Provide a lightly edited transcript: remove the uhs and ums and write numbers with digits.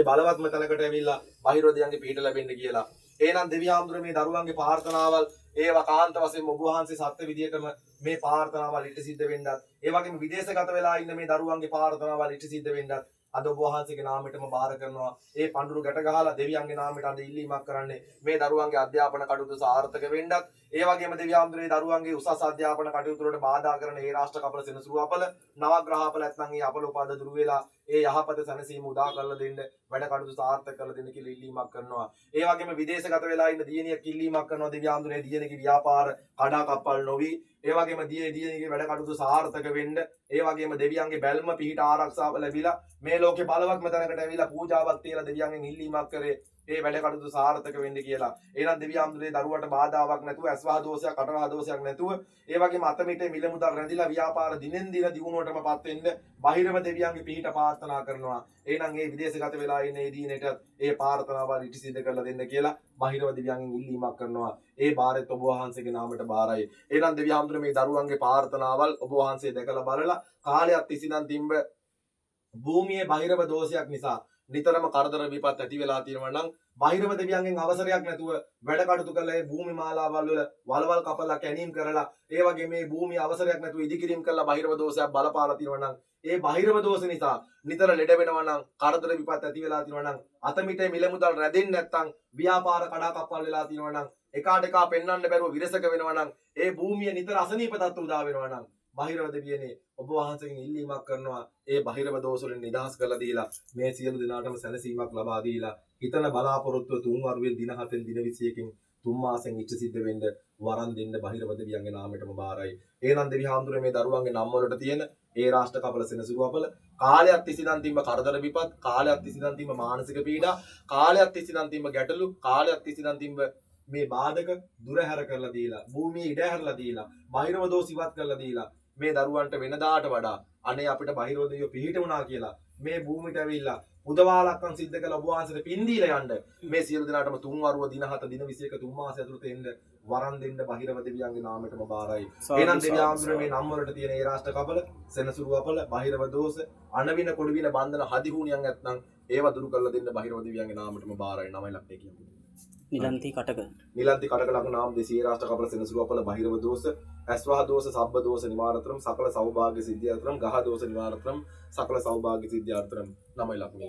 බලවත්ම තැනකට ඇවිල්ලා බාහිර දෙයන්ගේ පිහිට ලැබෙන්න කියලා. එහෙනම් දෙවි හාමුදුරුවෝ මේ දරුවන්ගේ ප්‍රාර්ථනාවල් ඒවා කාන්ත වශයෙන් ඔබ වහන්සේ සත්‍ය විදියටම මේ ප්‍රාර්ථනාවල් ඉටි සිද්ධ වෙන්නත් ඒ වගේම විදේශගත වෙලා ඉන්න මේ දරුවන්ගේ ප්‍රාර්ථනාවල් ඉටි සිද්ධ වෙන්නත් අද ඔබ වහන්සේගේ නාමයටම බාර කරනවා. ඒ පඳුරු ගැට ගහලා දෙවියන්ගේ නාමයට අද ඉල්ලීමක් කරන්නේ මේ දරුවන්ගේ අධ්‍යාපන කටයුතු සාර්ථක වෙන්නත් ඒ වගේම දෙවි හාමුදුරුවෝ දරුවන්ගේ උසස් අධ්‍යාපන කටයුතු වලට බාධා කරන ඒ රාෂ්ට්‍ර කපල සෙනසුරු අපල නවග්‍රහ අපල නැත්නම් ඒ අපල උපාද දුරු වෙලා ඒ යහපත සැනසීම උදා කරලා දෙන්න වැඩ කටයුතු සාර්ථක කරලා දෙන්න කියලා ඉල්ලීමක් කරනවා. ඒ වගේම විදේශගත වෙලා ඉන්න දියණියක් ඉල්ලීමක් කරනවා දෙවි හාමුදුරුවෝ දියණියගේ ව්‍යාපාර කඩා කප්පල් නොවි ඒ වගේම දියණියගේ වැඩ කටයුතු සාර්ථක වෙන්න ඒ වගේම දෙවියන්ගේ බැල්ම පිහිට ආරක්ෂාව ලැබිලා මේ ලෝකේ බලවත්ම තැනකට ඇවිල්ලා පූජාවක් තියලා දෙවියන්ගෙන් ඉල්ලීමක් කරේ ඒ වැඩ කටයුතු සාර්ථක වෙන්න කියලා. එහෙනම් දෙවි හාමුදුරුවෝ දරුවට බාධාවක් නැතුව ඇස්වහ දෝෂයක් කටවහ දෝෂයක් නැතුව ඒ වගේම අතමිටේ මිල මුදල් රැඳිලා ව්‍යාපාර දිනෙන් දින දියුණුවටමපත් වෙන්න බාහිරව දෙවියන්ගේ පිහිට ප්‍රාර්ථනා කරනවා. එහෙනම් මේ විදේශගත වෙලා ඉන්න ඒ දිනේට ඒ ප්‍රාර්ථනාවල් ඉටි සිද්ධ කරලා දෙන්න කියලා බාහිරව දෙවියන්ගෙන් ඉල්ලීමක් කරනවා. ඒ බාරෙත් ඔබ වහන්සේගේ නාමයට බාරයි. එහෙනම් දෙවි හාමුදුරුවෝ මේ දරුවන්ගේ ප්‍රාර්ථනාවල් ඔබ වහන්සේ දැකලා බලලා කාලයක් තිස්සේ තිබ්බ භූමියේ බාහිරව දෝෂයක් නිසා නිතරම කරදර විපත් ඇති වෙලා තියෙනවා නම් බාහිරව දෙවියන්ගෙන් අවසරයක් නැතුව වැඩ කටයුතු කරලා ඒ භූමි මාලාවල් වල වලවල් කපලා කැණීම් කරලා ඒ වගේ මේ භූමිය අවසරයක් නැතුව ඉදිකිරීම කරලා බාහිරව දෝෂයක් බලපාලා තියෙනවා නම් ඒ බාහිරව දෝෂ නිසා නිතර ලෙඩ වෙනවා නම් කරදර විපත් ඇති වෙලා තියෙනවා නම් අතමිටේ මිල මුදල් රැඳෙන්නේ නැත්නම් ව්‍යාපාර කඩා කප්පල් වෙලා තියෙනවා නම් එකාට එකා පෙන්වන්න බැරුව විරසක වෙනවා නම් ඒ භූමිය නිතර අසනීප තත්ත්ව උදා වෙනවා නම් බාහිරව දෙවියනේ ඔබ වහන්සේගෙන් ඉල්ලීමක් කරනවා ඒ බාහිරව දෝෂ වලින් නිදහස් කරලා දීලා මේ සියලු දෙනාටම සැනසීමක් ලබා දීලා හිතන බලාපොරොත්තුව තුන් වරුවෙන් දින 7න් දින 21කින් තුන් මාසෙන් ඉච්ඡ සිද්ධ වෙන්න වරන් දෙන්න බාහිරව දෙවියන්ගේ නාමයටම බාරයි. එහෙනම් දෙවි හාමුදුරුවෝ මේ දරුවන්ගේ නම් වලට තියෙන ඒ රාෂ්ට්‍ර කපල සෙනසුරු අපල කාලයක් තිස්සේ තිබ්බ කරදර විපත් කාලයක් තිස්සේ තිබ්බ මානසික පීඩා කාලයක් තිස්සේ තිබ්බ ගැටලු කාලයක් තිස්සේ තිබ්බ මේ බාධක දුර හැර කරලා දීලා භූමිය ඉඩ හැරලා දීලා බාහිරව දෝෂ ඉවත් කරලා දීලා මේ දරුවන්ට වෙනදාට වඩා අනේ අපිට බාහිරව දෙවියෝ පිහිට වුණා කියලා මේ භූමියට ඇවිල්ලා පුදවාලක්කම් සිද්ධ කළ ඔබ වහන්සේට පින් දීලා යන්න මේ සියලු දෙනාටම තුන් වරුව දින 7 දින 21 තුන් මාස ඇතුළත එන්න වරන් දෙන්න බාහිරව දෙවියන්ගේ නාමයටම බාරයි. එහෙනම් දෙවි ආමතුරු මේ නම් වලට තියෙන ඒ රාෂ්ට්‍ර කපල සෙනසුරු අපල බාහිරව දෝෂ අනවින කොඩවින බන්ධන හදිහුණියන් නැත්නම් ඒව දුරු කරලා දෙන්න බාහිරව දෙවියන්ගේ නාමයටම බාරයි. 9 ලක්ෂය කියමු. නිලන්ති කටක ලක නාම දෙසිය රාෂ්ට්‍ර කපල සෙනසුරු අපල බාහිරව දෝෂ ඇස්වහ දෝෂ සබ්බ දෝෂ නිවාරතරම් සකල සෞභාග්‍ය සිද්ධාර්ථම් ගහ දෝෂ නිවාරතරම් සකල සෞභාග්‍ය සිද්ධාර්ථම් 9 ලක්ෂය